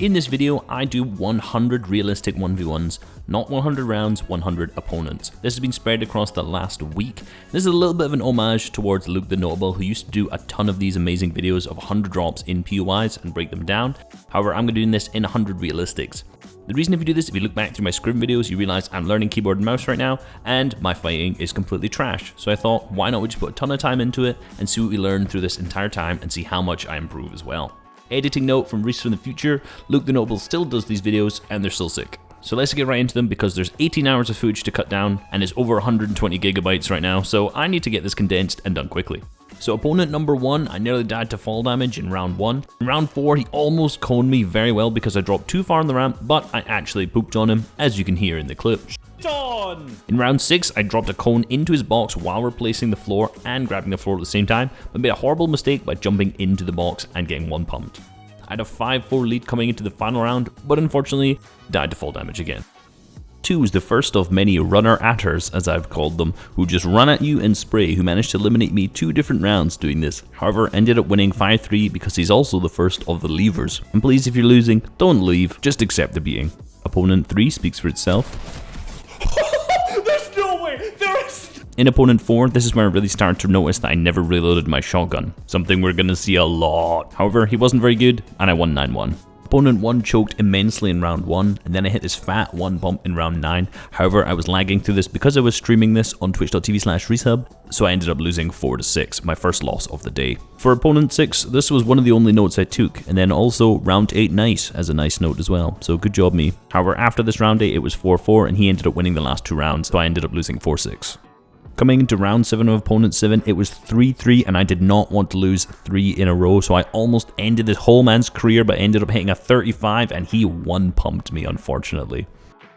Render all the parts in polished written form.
In this video, I do 100 realistic 1v1s, not 100 rounds, 100 opponents. This has been spread across the last week. This is a little bit of an homage towards Luke the Notable, who used to do a ton of these amazing videos of 100 drops in POIs and break them down. However, I'm going to be doing this in 100 realistics. The reason if you do this, if you look back through my scrim videos, you realize I'm learning keyboard and mouse right now, and my fighting is completely trash. So I thought, why not we just put a ton of time into it and see what we learn through this entire time and see how much I improve as well. Editing note from Reisshub from the future, Luke the Noble still does these videos and they're still sick. So let's get right into them because there's 18 hours of footage to cut down and it's over 120 gigabytes right now, so I need to get this condensed and done quickly. So opponent number 1, I nearly died to fall damage in round 1. In round 4, he almost coned me very well because I dropped too far on the ramp, but I actually pooped on him, as you can hear in the clip. In round 6, I dropped a cone into his box while replacing the floor and grabbing the floor at the same time, but made a horrible mistake by jumping into the box and getting one pumped. I had a 5-4 lead coming into the final round, but unfortunately, died to fall damage again. 2 is the first of many runner-atters, as I've called them, who just run at you and spray, who managed to eliminate me 2 different rounds doing this. However, ended up winning 5-3 because he's also the first of the leavers. And please, if you're losing, don't leave, just accept the beating. Opponent 3 speaks for itself. There's no way! There is... In opponent 4, this is where I really started to notice that I never reloaded my shotgun, something we're gonna see a lot. However, he wasn't very good, and I won 9-1. Opponent 1 choked immensely in round 1, and then I hit this fat 1 bump in round 9. However, I was lagging through this because I was streaming this on twitch.tv/Reisshub, so I ended up losing 4-6, my first loss of the day. For opponent 6, this was one of the only notes I took, and then also round 8 nice as a nice note as well, so good job me. However, after this round 8 it was 4-4, and he ended up winning the last 2 rounds, so I ended up losing 4-6. Coming into round 7 of opponent 7, it was 3-3 and I did not want to lose 3 in a row, so I almost ended this whole man's career but ended up hitting a 35 and he one pumped me, unfortunately.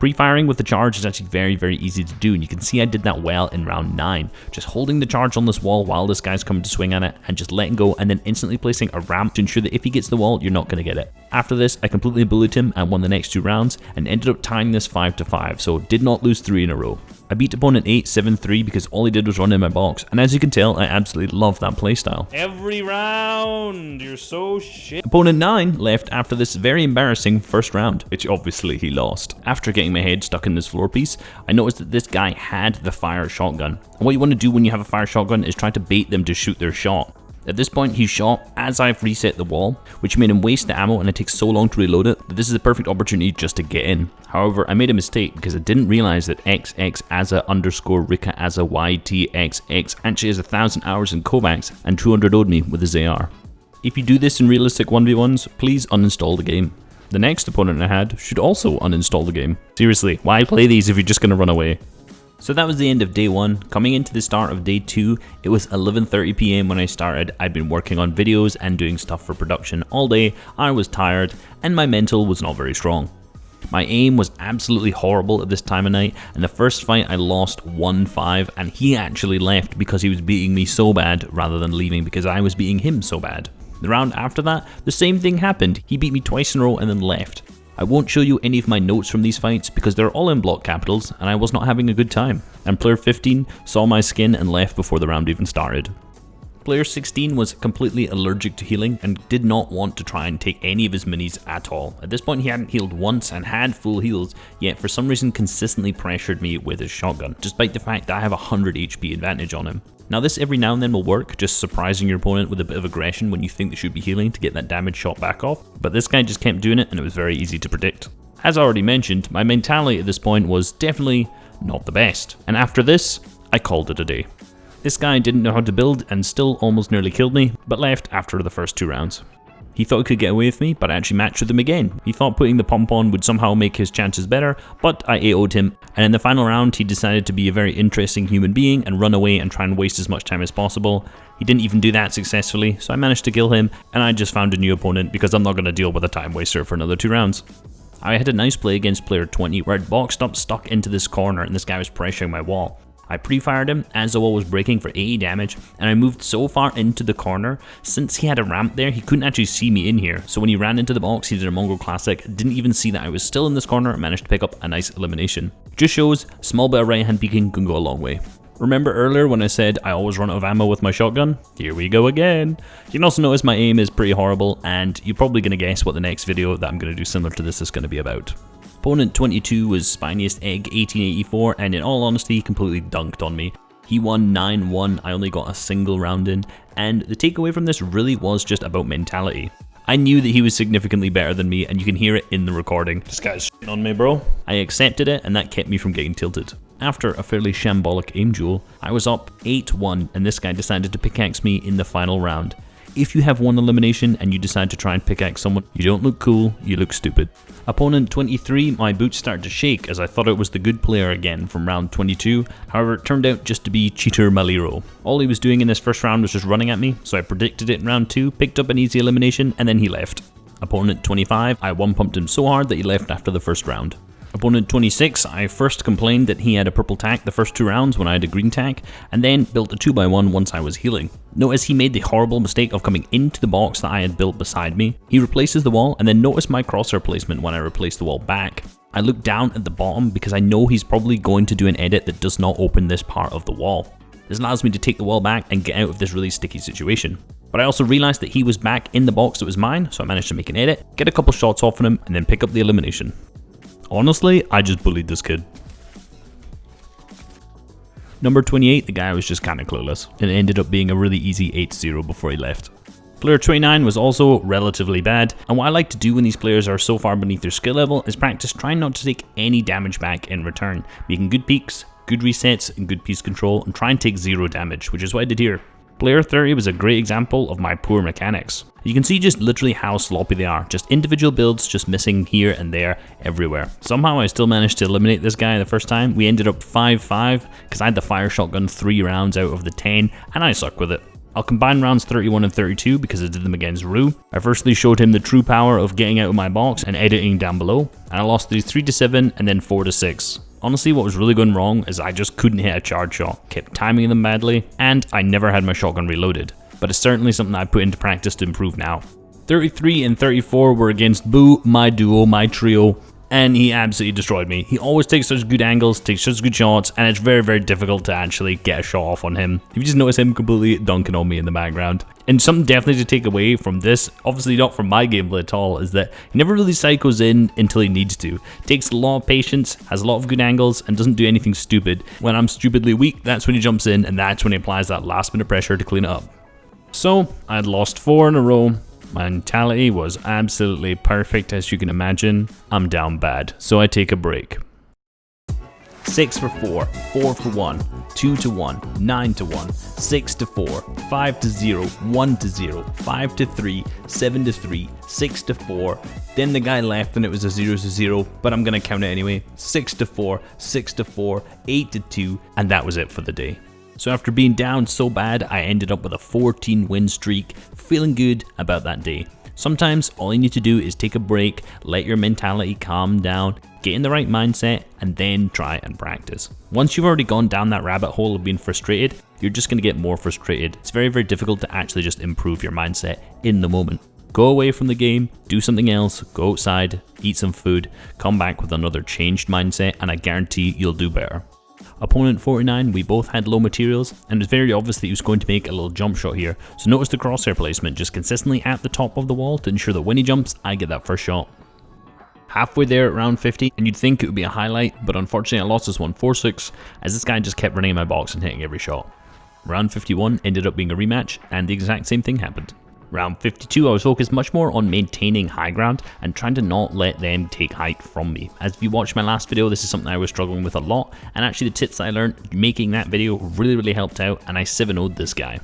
Pre-firing with the charge is actually very easy to do, and you can see I did that well in round 9. Just holding the charge on this wall while this guy's coming to swing at it and just letting go and then instantly placing a ramp to ensure that if he gets the wall, you're not going to get it. After this, I completely bullied him and won the next 2 rounds and ended up tying this 5-5, so did not lose 3 in a row. I beat opponent 8 7-3 because all he did was run in my box, and as you can tell, I absolutely love that playstyle. Every round, you're so shit. Opponent 9 left after this very embarrassing first round, which obviously he lost. After getting my head stuck in this floor piece, I noticed that this guy had the fire shotgun. And what you want to do when you have a fire shotgun is try to bait them to shoot their shot. At this point, he shot as I've reset the wall, which made him waste the ammo and it takes so long to reload it that this is a perfect opportunity just to get in. However, I made a mistake because I didn't realize that XX_Rika_YTXX actually has 1,000 hours in Kovacs and 200 owed me with his AR. If you do this in realistic 1v1s, please uninstall the game. The next opponent I had should also uninstall the game. Seriously, why play these if you're just going to run away? So that was the end of day 1. Coming into the start of day 2, it was 11:30 PM when I started. I'd been working on videos and doing stuff for production all day. I was tired and my mental was not very strong. My aim was absolutely horrible at this time of night, and the first fight I lost 1-5 and he actually left because he was beating me so bad rather than leaving because I was beating him so bad. The round after that, the same thing happened. He beat me twice in a row and then left. I won't show you any of my notes from these fights because they're all in block capitals and I was not having a good time. And player 15 saw my skin and left before the round even started. Player 16 was completely allergic to healing and did not want to try and take any of his minis at all. At this point he hadn't healed once and had full heals, yet for some reason consistently pressured me with his shotgun, despite the fact that I have a 100 HP advantage on him. Now this every now and then will work, just surprising your opponent with a bit of aggression when you think they should be healing to get that damage shot back off, but this guy just kept doing it and it was very easy to predict. As already mentioned, my mentality at this point was definitely not the best, and after this, I called it a day. This guy didn't know how to build and still almost nearly killed me, but left after the first 2 rounds. He thought he could get away with me, but I actually matched with him again. He thought putting the pump on would somehow make his chances better, but I AO'd him, and in the final round he decided to be a very interesting human being and run away and try and waste as much time as possible. He didn't even do that successfully, so I managed to kill him, and I just found a new opponent because I'm not going to deal with a time waster for another 2 rounds. I had a nice play against player 20 where I'd boxed up stuck into this corner and this guy was pressuring my wall. I pre-fired him as the wall was breaking for 80 damage, and I moved so far into the corner, since he had a ramp there, he couldn't actually see me in here, so when he ran into the box, he did a Mongol classic, didn't even see that I was still in this corner, and managed to pick up a nice elimination. Just shows, small bit of right hand peeking can go a long way. Remember earlier when I said I always run out of ammo with my shotgun? Here we go again. You can also notice my aim is pretty horrible, and you're probably going to guess what the next video that I'm going to do similar to this is going to be about. Opponent 22 was Spiniest Egg 1884, and in all honesty, he completely dunked on me. He won 9-1, I only got a single round in, and the takeaway from this really was just about mentality. I knew that he was significantly better than me, and you can hear it in the recording. This guy's shitting on me, bro. I accepted it, and that kept me from getting tilted. After a fairly shambolic aim duel, I was up 8-1, and this guy decided to pickaxe me in the final round. If you have one elimination and you decide to try and pickaxe someone, you don't look cool, you look stupid. Opponent 23, my boots started to shake as I thought it was the good player again from round 22, however it turned out just to be Cheater Maliro. All he was doing in this first round was just running at me, so I predicted it in round 2, picked up an easy elimination, and then he left. Opponent 25, I one-pumped him so hard that he left after the first round. Opponent 26, I first complained that he had a purple tack the first 2 rounds when I had a green tack, and then built a 2x1 once I was healing. Notice he made the horrible mistake of coming into the box that I had built beside me. He replaces the wall, and then notice my crosshair placement when I replace the wall back. I look down at the bottom because I know he's probably going to do an edit that does not open this part of the wall. This allows me to take the wall back and get out of this really sticky situation. But I also realized that he was back in the box that was mine, so I managed to make an edit, get a couple shots off on him, and then pick up the elimination. Honestly, I just bullied this kid. Number 28, the guy was just kinda clueless, and it ended up being a really easy 8-0 before he left. Player 29 was also relatively bad, and what I like to do when these players are so far beneath their skill level is practice trying not to take any damage back in return, making good peaks, good resets, and good piece control, and try and take 0 damage, which is what I did here. Player 30 was a great example of my poor mechanics. You can see just literally how sloppy they are, just individual builds just missing here and there everywhere. Somehow I still managed to eliminate this guy the first time. We ended up 5-5 because I had the fire shotgun 3 rounds out of the 10 and I suck with it. I'll combine rounds 31 and 32 because I did them against Rue. I firstly showed him the true power of getting out of my box and editing down below, and I lost these 3-7 and then 4-6. Honestly, what was really going wrong is I just couldn't hit a charge shot, kept timing them badly, and I never had my shotgun reloaded. But it's certainly something I put into practice to improve now. 33 and 34 were against Boo, my duo, my trio, and he absolutely destroyed me. He always takes such good angles, takes such good shots, and it's very, very difficult to actually get a shot off on him. You just notice him completely dunking on me in the background. And something definitely to take away from this, obviously not from my gameplay at all, is that he never really psychos in until he needs to. Takes a lot of patience, has a lot of good angles, and doesn't do anything stupid. When I'm stupidly weak, that's when he jumps in, and that's when he applies that last minute pressure to clean it up. So, I had lost 4 in a row. My mentality was absolutely perfect, as you can imagine. I'm down bad, so I take a break. 6 for 4, 4 for 1, 2 to 1, 9 to 1, 6 to 4, 5 to 0, 1 to 0, 5 to 3, 7 to 3, 6 to 4. Then the guy left and it was a 0 to 0, but I'm gonna count it anyway. 6 to 4, 6 to 4, 8 to 2, and that was it for the day. So after being down so bad, I ended up with a 14 win streak, feeling good about that day. Sometimes all you need to do is take a break, let your mentality calm down, get in the right mindset, and then try and practice. Once you've already gone down that rabbit hole of being frustrated, you're just going to get more frustrated. It's very, very difficult to actually just improve your mindset in the moment. Go away from the game, do something else, go outside, eat some food, come back with another changed mindset, and I guarantee you'll do better. Opponent 49, we both had low materials, and it was very obvious that he was going to make a little jump shot here, so notice the crosshair placement just consistently at the top of the wall to ensure that when he jumps, I get that first shot. Halfway there at round 50, and you'd think it would be a highlight, but unfortunately I lost this one 4-6, as this guy just kept running in my box and hitting every shot. Round 51 ended up being a rematch, and the exact same thing happened. Round 52, I was focused much more on maintaining high ground and trying to not let them take height from me. As if you watched my last video, this is something I was struggling with a lot, and actually the tips that I learned making that video really helped out, and I 7-0'd this guy.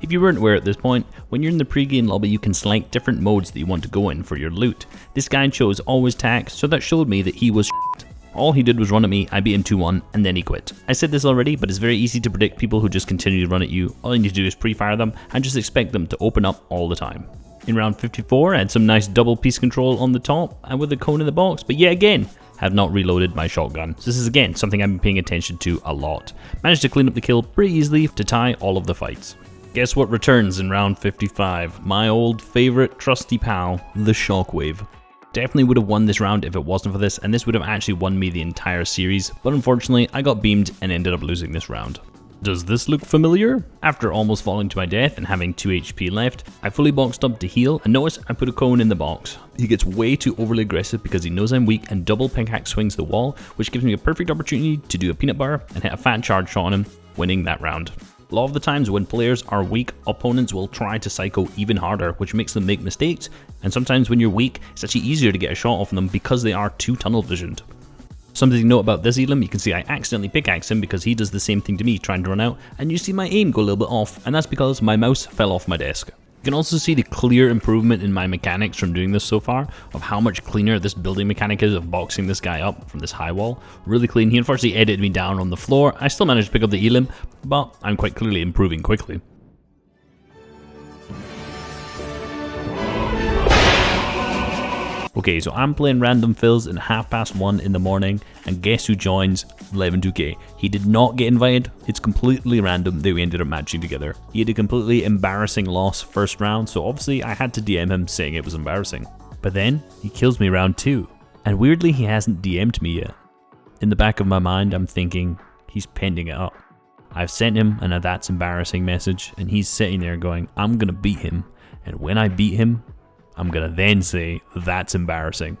If you weren't aware at this point, when you're in the pre-game lobby you can select different modes that you want to go in for your loot. This guy chose always tack, so that showed me that he was shit. All he did was run at me, I beat him 2-1, and then he quit. I said this already, but it's very easy to predict people who just continue to run at you. All you need to do is pre-fire them and just expect them to open up all the time. In round 54, I had some nice double piece control on the top and with the cone in the box, but yet again, have not reloaded my shotgun. So this is again something I've been paying attention to a lot. Managed to clean up the kill pretty easily to tie all of the fights. Guess what returns in round 55? My old favorite trusty pal, the Shockwave. Definitely would have won this round if it wasn't for this, and this would have actually won me the entire series, but unfortunately I got beamed and ended up losing this round. Does this look familiar? After almost falling to my death and having 2 HP left, I fully boxed up to heal, and notice I put a cone in the box. He gets way too overly aggressive because he knows I'm weak and double pickaxe swings the wall, which gives me a perfect opportunity to do a peanut butter and hit a fat charge shot on him, winning that round. A lot of the times when players are weak, opponents will try to psycho even harder, which makes them make mistakes, and sometimes when you're weak, it's actually easier to get a shot off them because they are too tunnel visioned. Something to note about this Elim, you can see I accidentally pickaxe him because he does the same thing to me trying to run out, and you see my aim go a little bit off, and that's because my mouse fell off my desk. You can also see the clear improvement in my mechanics from doing this so far, of how much cleaner this building mechanic is of boxing this guy up from this high wall. Really clean. He unfortunately edited me down on the floor. I still managed to pick up the Elim, but I'm quite clearly improving quickly. Okay, so I'm playing random fills at 1:30 in the morning, and guess who joins 11-2K? He did not get invited. It's completely random that we ended up matching together. He had a completely embarrassing loss first round, so obviously I had to DM him saying it was embarrassing. But then he kills me round 2, and weirdly he hasn't DM'd me yet. In the back of my mind I'm thinking, he's pending it up. I've sent him a "that's embarrassing" message, and he's sitting there going, I'm gonna beat him, and when I beat him, I'm gonna then say, "That's embarrassing."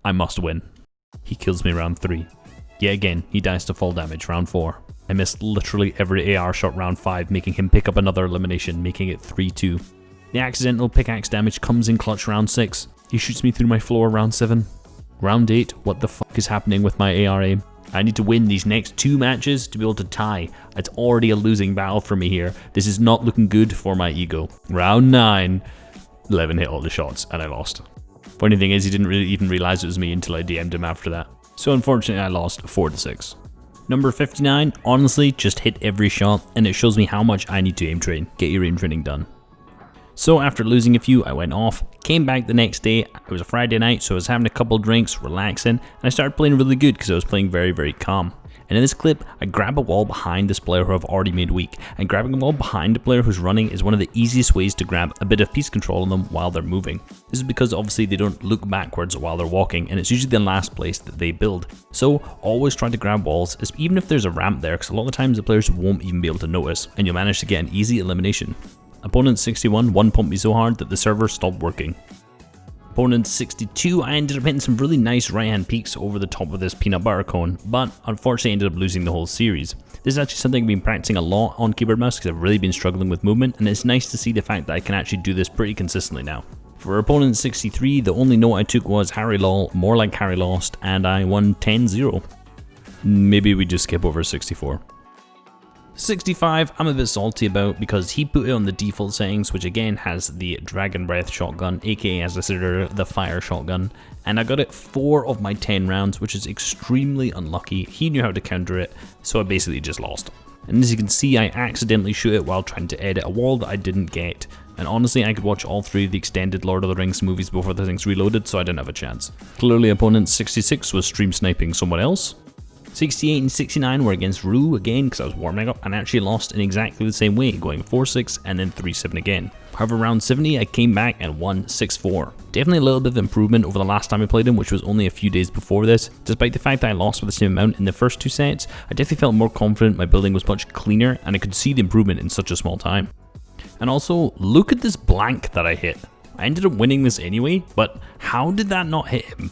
I must win. He kills me round 3. Yet again, he dies to fall damage round 4. I missed literally every AR shot round 5, making him pick up another elimination, making it 3-2. The accidental pickaxe damage comes in clutch round 6. He shoots me through my floor round 7. Round 8, what the fuck is happening with my AR aim? I need to win these next 2 matches to be able to tie. It's already a losing battle for me here. This is not looking good for my ego. Round 9. 11 hit all the shots and I lost. Funny thing is, he didn't really even realize it was me until I DM'd him after that. So unfortunately I lost 4-6. Number 59, honestly just hit every shot, and it shows me how much I need to aim train. Get your aim training done. So after losing a few, I went off, came back the next day. It was a Friday night, so I was having a couple drinks, relaxing, and I started playing really good because I was playing very, very calm. And in this clip, I grab a wall behind this player who I've already made weak, and grabbing a wall behind a player who's running is one of the easiest ways to grab a bit of piece control on them while they're moving. This is because obviously they don't look backwards while they're walking, and it's usually the last place that they build. So always try to grab walls, even if there's a ramp there, because a lot of the times the players won't even be able to notice, and you'll manage to get an easy elimination. Opponent 61 one-pumped me so hard that the server stopped working. Opponent 62, I ended up hitting some really nice right-hand peaks over the top of this peanut butter cone, but unfortunately I ended up losing the whole series. This is actually something I've been practicing a lot on keyboard mouse because I've really been struggling with movement, and it's nice to see the fact that I can actually do this pretty consistently now. For opponent 63, the only note I took was Harry lol, more like Harry lost, and I won 10-0. Maybe we just skip over 64. 65, I'm a bit salty about because he put it on the default settings, which again has the Dragon Breath shotgun, aka as I said earlier, the fire shotgun, and I got it 4 of my 10 rounds, which is extremely unlucky. He knew how to counter it, so I basically just lost. And as you can see, I accidentally shoot it while trying to edit a wall that I didn't get. And honestly, I could watch all 3 of the extended Lord of the Rings movies before the thing's reloaded, so I didn't have a chance. Clearly opponent 66 was stream sniping someone else. 68 and 69 were against Rue again because I was warming up and actually lost in exactly the same way, going 4-6 and then 3-7 again. However, round 70 I came back and won 6-4. Definitely a little bit of improvement over the last time I played him, which was only a few days before this. Despite the fact that I lost by the same amount in the first 2 sets, I definitely felt more confident, my building was much cleaner, and I could see the improvement in such a small time. And also, look at this blank that I hit. I ended up winning this anyway, but how did that not hit him?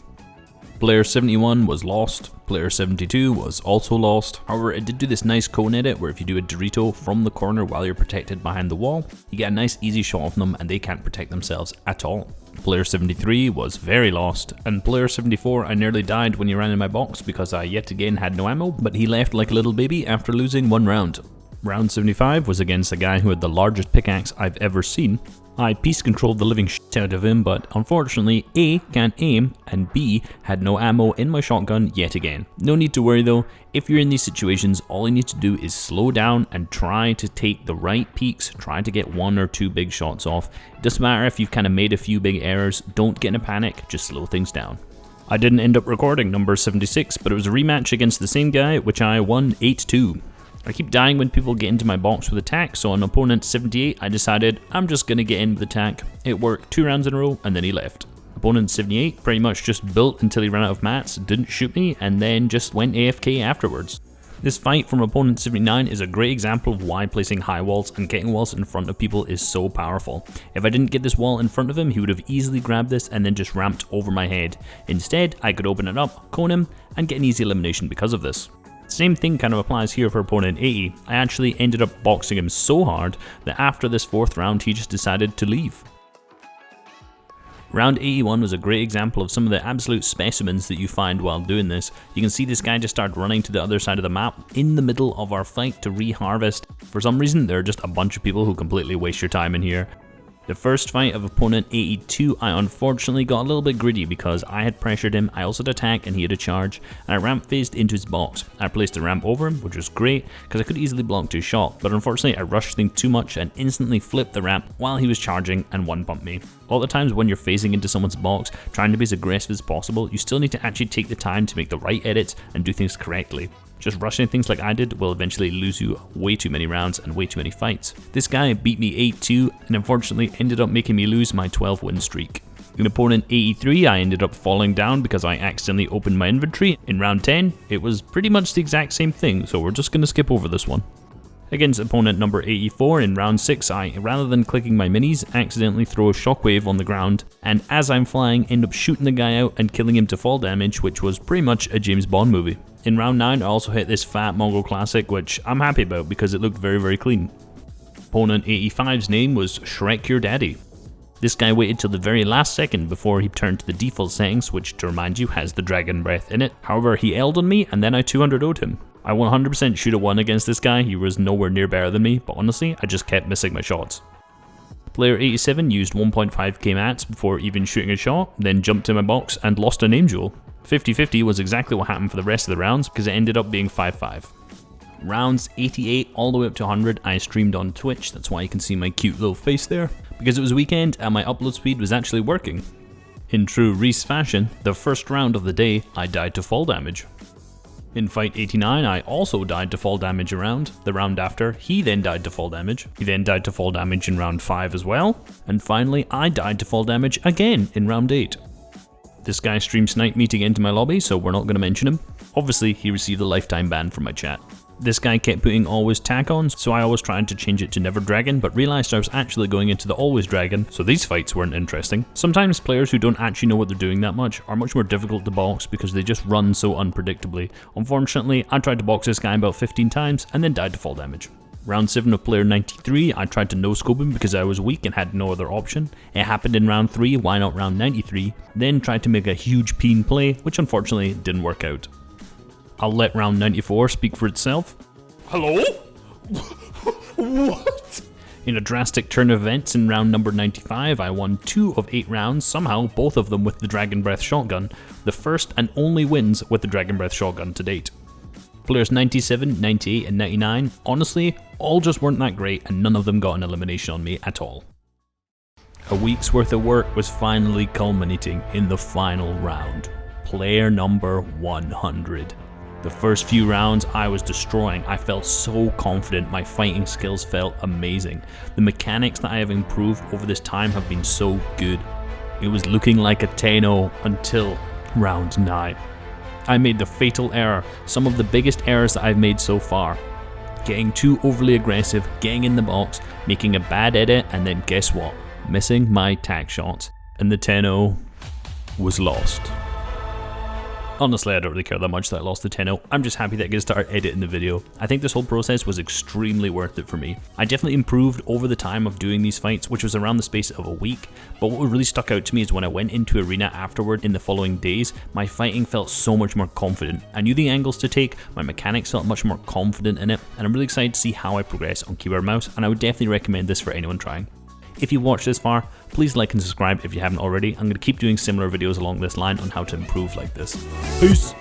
Player 71 was lost, player 72 was also lost. However, it did do this nice cone edit where if you do a Dorito from the corner while you're protected behind the wall, you get a nice easy shot of them and they can't protect themselves at all. Player 73 was very lost, and player 74 I nearly died when he ran in my box because I yet again had no ammo, but he left like a little baby after losing 1 round. Round 75 was against a guy who had the largest pickaxe I've ever seen. I piece controlled the living shit out of him, but unfortunately A, can't aim, and B, had no ammo in my shotgun yet again. No need to worry though, if you're in these situations, all you need to do is slow down and try to take the right peaks, try to get 1 or 2 big shots off. It doesn't matter if you've kind of made a few big errors, don't get in a panic, just slow things down. I didn't end up recording number 76, but it was a rematch against the same guy, which I won 8-2. I keep dying when people get into my box with attack, so on opponent 78 I decided I'm just going to get in with attack. It worked 2 rounds in a row and then he left. Opponent 78 pretty much just built until he ran out of mats, didn't shoot me, and then just went AFK afterwards. This fight from opponent 79 is a great example of why placing high walls and getting walls in front of people is so powerful. If I didn't get this wall in front of him, he would have easily grabbed this and then just ramped over my head. Instead, I could open it up, cone him, and get an easy elimination because of this. Same thing kind of applies here for opponent 80. I actually ended up boxing him so hard that after this 4th round he just decided to leave. Round 81 was a great example of some of the absolute specimens that you find while doing this. You can see this guy just started running to the other side of the map in the middle of our fight to re-harvest. For some reason there are just a bunch of people who completely waste your time in here. The first fight of opponent 82, I unfortunately got a little bit greedy because I had pressured him, I also had attack and he had a charge, and I ramp phased into his box. I placed a ramp over him, which was great because I could easily block his shot, but unfortunately I rushed things too much and instantly flipped the ramp while he was charging and one-pumped me. A lot of the times when you're phasing into someone's box, trying to be as aggressive as possible, you still need to actually take the time to make the right edits and do things correctly. Just rushing things like I did will eventually lose you way too many rounds and way too many fights. This guy beat me 8-2 and unfortunately ended up making me lose my 12 win streak. In opponent 83, I ended up falling down because I accidentally opened my inventory. In round 10, it was pretty much the exact same thing, so we're just going to skip over this one. Against opponent number 84 in round 6, I, rather than clicking my minis, accidentally throw a shockwave on the ground, and as I'm flying, end up shooting the guy out and killing him to fall damage, which was pretty much a James Bond movie. In round 9, I also hit this fat Mongol classic, which I'm happy about because it looked very clean. Opponent 85's name was Shrek Your Daddy. This guy waited till the very last second before he turned to the default settings, which to remind you has the dragon breath in it. However, he L'd on me and then I 200-0'd him. I 100% should have won against this guy, he was nowhere near better than me, but honestly, I just kept missing my shots. Player 87 used 1.5k mats before even shooting a shot, then jumped in my box and lost a name duel. 50-50 was exactly what happened for the rest of the rounds because it ended up being 5-5. Rounds 88 all the way up to 100 I streamed on Twitch, that's why you can see my cute little face there, because it was weekend and my upload speed was actually working. In true Reese fashion, the first round of the day I died to fall damage. In fight 89 I also died to fall damage around. The round after, he then died to fall damage. He then died to fall damage in round 5 as well. And finally I died to fall damage again in round 8. This guy stream sniped me to get into my lobby, so we're not going to mention him. Obviously he received a lifetime ban from my chat. This guy kept putting always tack-ons, so I was trying to change it to never dragon, but realised I was actually going into the always dragon, so these fights weren't interesting. Sometimes players who don't actually know what they're doing that much are much more difficult to box because they just run so unpredictably. Unfortunately, I tried to box this guy about 15 times and then died to fall damage. Round 7 of player 93, I tried to no-scope him because I was weak and had no other option. It happened in round 3, why not round 93, then tried to make a huge peen play, which unfortunately didn't work out. I'll let round 94 speak for itself. Hello? What? In a drastic turn of events in round number 95, I won 2 of 8 rounds, somehow both of them with the Dragon Breath shotgun, the first and only wins with the Dragon Breath shotgun to date. Players 97, 98 and 99, honestly, all just weren't that great and none of them got an elimination on me at all. A week's worth of work was finally culminating in the final round. Player number 100. The first few rounds I was destroying. I felt so confident, my fighting skills felt amazing. The mechanics that I have improved over this time have been so good. It was looking like a 10-0 until round 9. I made the fatal error, some of the biggest errors that I've made so far. Getting too overly aggressive, getting in the box, making a bad edit, and then guess what? Missing my tack shots. And the 10-0 was lost. Honestly, I don't really care that much that I lost the 10-0. I'm just happy that I get to start editing the video. I think this whole process was extremely worth it for me. I definitely improved over the time of doing these fights, which was around the space of a week, but what really stuck out to me is when I went into arena afterward in the following days, my fighting felt so much more confident. I knew the angles to take, my mechanics felt much more confident in it, and I'm really excited to see how I progress on keyboard and mouse, and I would definitely recommend this for anyone trying. If you watched this far, please like and subscribe if you haven't already. I'm going to keep doing similar videos along this line on how to improve like this. Peace!